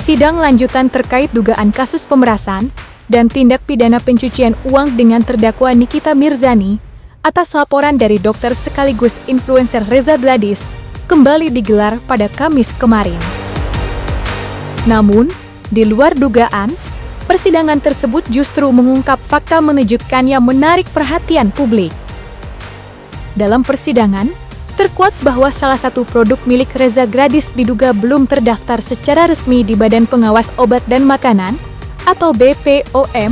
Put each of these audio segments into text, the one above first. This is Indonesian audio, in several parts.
Sidang lanjutan terkait dugaan kasus pemerasan dan tindak pidana pencucian uang dengan terdakwa Nikita Mirzani atas laporan dari dokter sekaligus influencer Reza Gladys kembali digelar pada Kamis kemarin. Namun, di luar dugaan, persidangan tersebut justru mengungkap fakta mengejutkan yang menarik perhatian publik. Dalam persidangan, terkuat bahwa salah satu produk milik Reza Gladys diduga belum terdaftar secara resmi di Badan Pengawas Obat dan Makanan atau BPOM.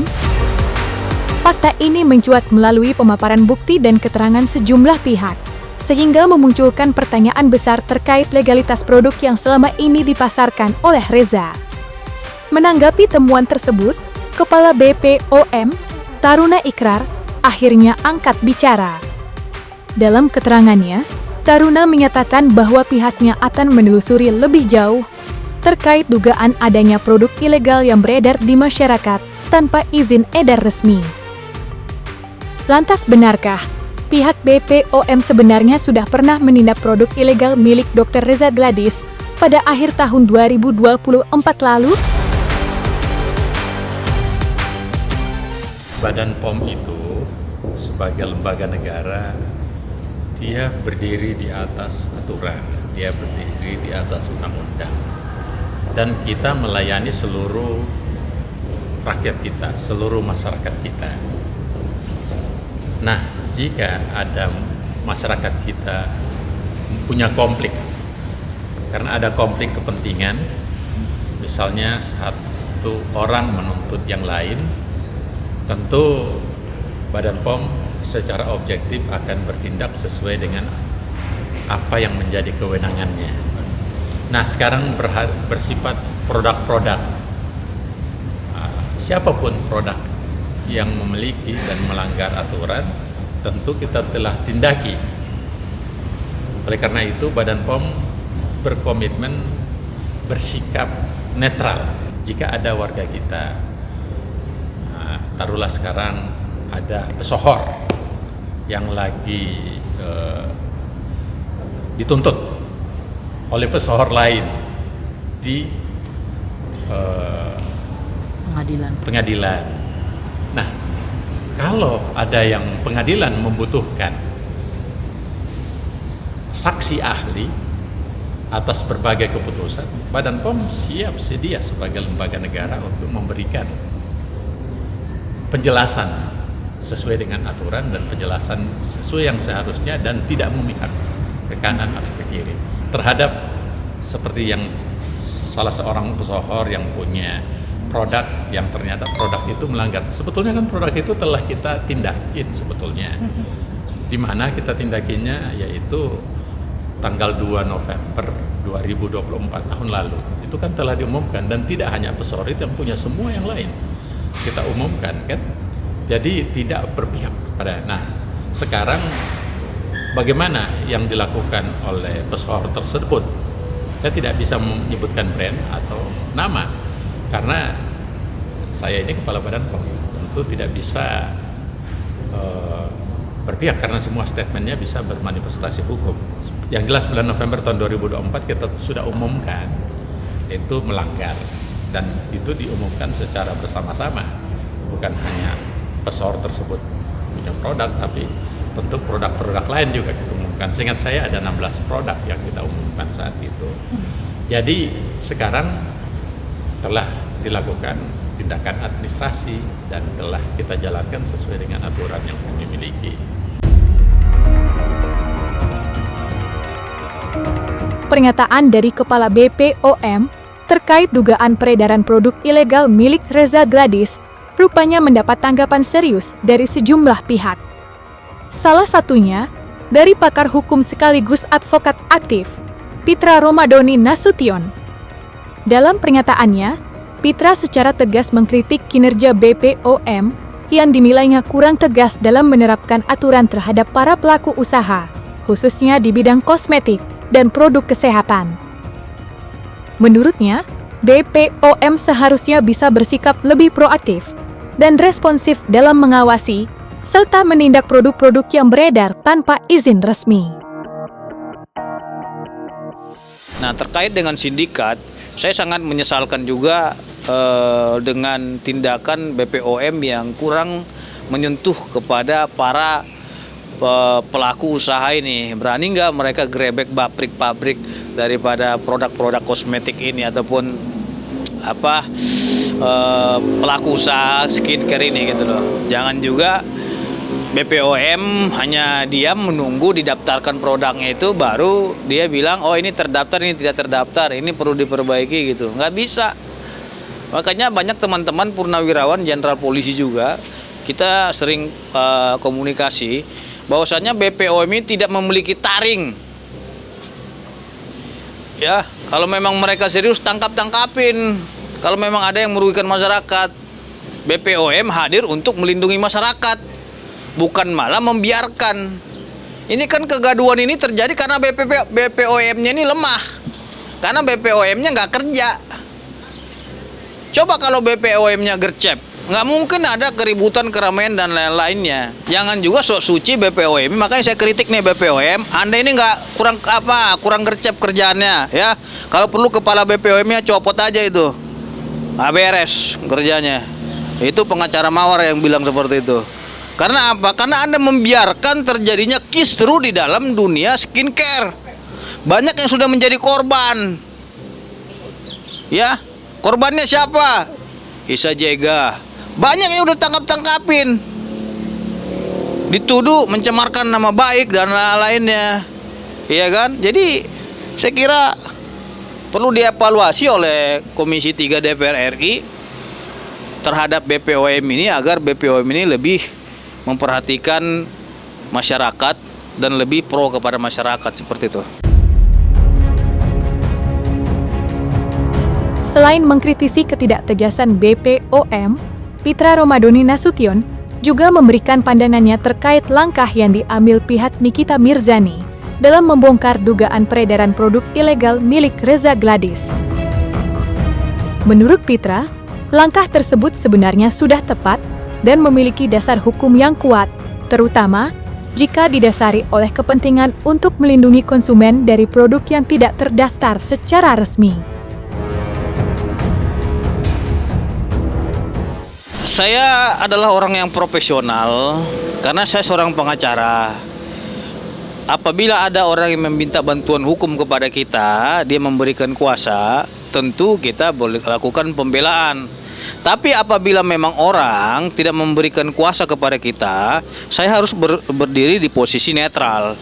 Fakta ini mencuat melalui pemaparan bukti dan keterangan sejumlah pihak, sehingga memunculkan pertanyaan besar terkait legalitas produk yang selama ini dipasarkan oleh Reza. Menanggapi temuan tersebut, Kepala BPOM, Taruna Ikrar, akhirnya angkat bicara. Dalam keterangannya, Taruna menyatakan bahwa pihaknya akan menelusuri lebih jauh terkait dugaan adanya produk ilegal yang beredar di masyarakat tanpa izin edar resmi. Lantas benarkah pihak BPOM sebenarnya sudah pernah menindak produk ilegal milik Dr. Reza Gladys pada akhir tahun 2024 lalu? Badan POM itu sebagai lembaga negara, dia berdiri di atas aturan, dia berdiri di atas undang-undang. Dan kita melayani seluruh rakyat kita, seluruh masyarakat kita. Nah, jika ada masyarakat kita punya konflik, karena ada konflik kepentingan, misalnya satu orang menuntut yang lain, tentu Badan POM secara objektif akan bertindak sesuai dengan apa yang menjadi kewenangannya. Nah, sekarang bersifat produk-produk. Siapapun produk yang memiliki dan melanggar aturan, tentu kita telah tindaki. Oleh karena itu, Badan POM berkomitmen bersikap netral. Jika ada warga kita, taruhlah sekarang ada pesohor yang lagi dituntut oleh pesohor lain di pengadilan. Nah, kalau ada yang pengadilan membutuhkan saksi ahli atas berbagai keputusan, Badan POM siap sedia sebagai lembaga negara untuk memberikan penjelasan sesuai dengan aturan dan penjelasan sesuai yang seharusnya dan tidak memihak ke kanan atau ke kiri terhadap seperti yang salah seorang pesohor yang punya produk yang ternyata produk itu melanggar. Sebetulnya kan produk itu telah kita tindakin sebetulnya. Di mana kita tindakinya yaitu tanggal 2 November 2024 tahun lalu. Itu kan telah diumumkan dan tidak hanya pesohor itu yang punya, semua yang lain kita umumkan kan. Jadi tidak berpihak pada. Nah, sekarang bagaimana yang dilakukan oleh pesohor tersebut? Saya tidak bisa menyebutkan brand atau nama karena saya ini kepala Badan POM, tentu tidak bisa berpihak karena semua statementnya bisa bermanifestasi hukum. Yang jelas bulan November tahun 2024 kita sudah umumkan itu melanggar dan itu diumumkan secara bersama-sama, bukan hanya pesohor tersebut punya produk, tapi tentu produk-produk lain juga kita umumkan. Seingat saya ada 16 produk yang kita umumkan saat itu. Jadi sekarang telah dilakukan tindakan administrasi dan telah kita jalankan sesuai dengan aturan yang kami miliki. Pernyataan dari Kepala BPOM terkait dugaan peredaran produk ilegal milik Reza Gladys rupanya mendapat tanggapan serius dari sejumlah pihak. Salah satunya dari pakar hukum sekaligus advokat aktif, Pitra Romadoni Nasution. Dalam pernyataannya, Pitra secara tegas mengkritik kinerja BPOM yang dinilainya kurang tegas dalam menerapkan aturan terhadap para pelaku usaha, khususnya di bidang kosmetik dan produk kesehatan. Menurutnya, BPOM seharusnya bisa bersikap lebih proaktif dan responsif dalam mengawasi serta menindak produk-produk yang beredar tanpa izin resmi. Nah, terkait dengan sindikat Saya sangat menyesalkan juga dengan tindakan BPOM yang kurang menyentuh kepada para pelaku usaha ini. Berani nggak mereka grebek pabrik-pabrik daripada produk-produk kosmetik ini ataupun pelaku usaha skincare ini gitu loh. Jangan juga BPOM hanya diam menunggu didaftarkan produknya itu baru dia bilang oh ini terdaftar, ini tidak terdaftar, ini perlu diperbaiki gitu. Nggak bisa. Makanya banyak teman-teman purnawirawan jenderal polisi juga kita sering komunikasi bahwasannya BPOM ini tidak memiliki taring. Ya, kalau memang mereka serius tangkap-tangkapin. Kalau memang ada yang merugikan masyarakat, BPOM hadir untuk melindungi masyarakat. Bukan malah membiarkan. Ini kan kegaduhan ini terjadi karena BPOM-nya ini lemah. Karena BPOM-nya nggak kerja. Coba kalau BPOM-nya gercep, nggak mungkin ada keributan, keramaian dan lain-lainnya. Jangan juga sok suci BPOM. Makanya saya kritik nih BPOM. Anda ini nggak kurang gercep kerjaannya, ya. Kalau perlu kepala BPOM-nya copot aja itu. Nggak beres kerjanya. Itu pengacara Mawar yang bilang seperti itu. Karena apa? Karena Anda membiarkan terjadinya kisru di dalam dunia skincare. Banyak yang sudah menjadi korban. Ya, korbannya siapa? Isa Jega. Banyak yang udah tangkap-tangkapin. Dituduh mencemarkan nama baik dan lainnya. Iya kan? Jadi saya kira perlu dievaluasi oleh Komisi 3 DPR RI terhadap BPOM ini agar BPOM ini lebih memperhatikan masyarakat dan lebih pro kepada masyarakat seperti itu. Selain mengkritisi ketidaktegasan BPOM, Pitra Romadhoni Nasution juga memberikan pandangannya terkait langkah yang diambil pihak Nikita Mirzani dalam membongkar dugaan peredaran produk ilegal milik Reza Gladys. Menurut Pitra, langkah tersebut sebenarnya sudah tepat dan memiliki dasar hukum yang kuat, terutama jika didasari oleh kepentingan untuk melindungi konsumen dari produk yang tidak terdaftar secara resmi. Saya adalah orang yang profesional karena saya seorang pengacara. Apabila ada orang yang meminta bantuan hukum kepada kita, dia memberikan kuasa, tentu kita boleh lakukan pembelaan. Tapi apabila memang orang tidak memberikan kuasa kepada kita, saya harus berdiri di posisi netral.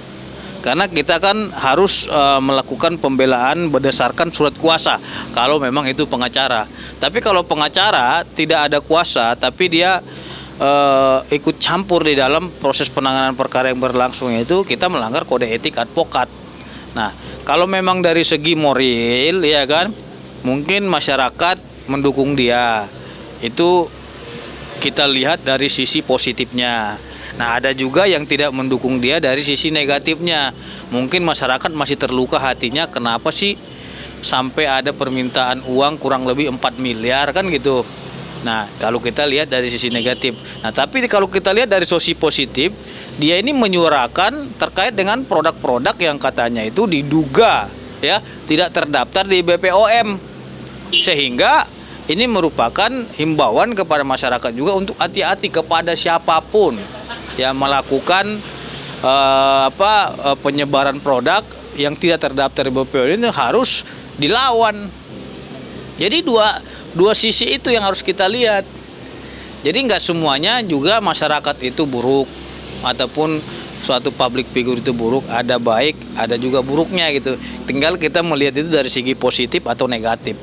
Karena kita kan harus melakukan pembelaan berdasarkan surat kuasa kalau memang itu pengacara. Tapi kalau pengacara tidak ada kuasa tapi dia ikut campur di dalam proses penanganan perkara yang berlangsung, itu kita melanggar kode etik advokat. Nah, kalau memang dari segi moral ya kan, mungkin masyarakat mendukung dia, itu kita lihat dari sisi positifnya. Nah, ada juga yang tidak mendukung dia dari sisi negatifnya. Mungkin masyarakat masih terluka hatinya, kenapa sih sampai ada permintaan uang kurang lebih 4 miliar kan gitu. Nah, kalau kita lihat dari sisi negatif. Nah, tapi kalau kita lihat dari sisi positif, dia ini menyuarakan terkait dengan produk-produk yang katanya itu diduga ya tidak terdaftar di BPOM. Sehingga ini merupakan himbauan kepada masyarakat juga untuk hati-hati kepada siapapun yang melakukan penyebaran produk yang tidak terdaftar di BPOM ini harus dilawan. Jadi dua sisi itu yang harus kita lihat. Jadi nggak semuanya juga masyarakat itu buruk ataupun suatu public figure itu buruk, ada baik, ada juga buruknya gitu. Tinggal kita melihat itu dari segi positif atau negatif.